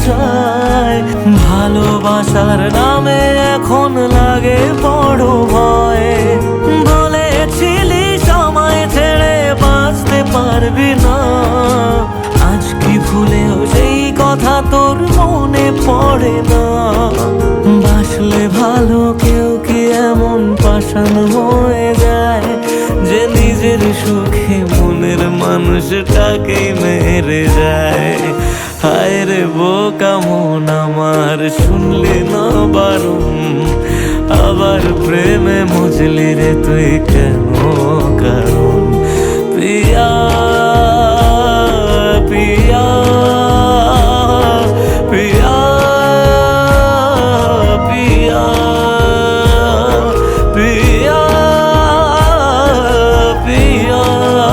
যায়। ভালোবাসার নামে এখন লাগে বড় ভয়। বলেছিলি সময় ছেড়ে বাঁচতে পারবি না, আজ কি ভুলেও সেই কথা তোর মনে পড়ে না? বাসলে ভালো কেউ কি এমন পাষাণ হয়ে যায় যে নিজের সুখে মনের মানুষটাকেই মেরে যায়? হায় রে বোকা মন আমার, শুনলি না বারণ, আবার প্রেমে মজলি রে তুই কেন কারণ?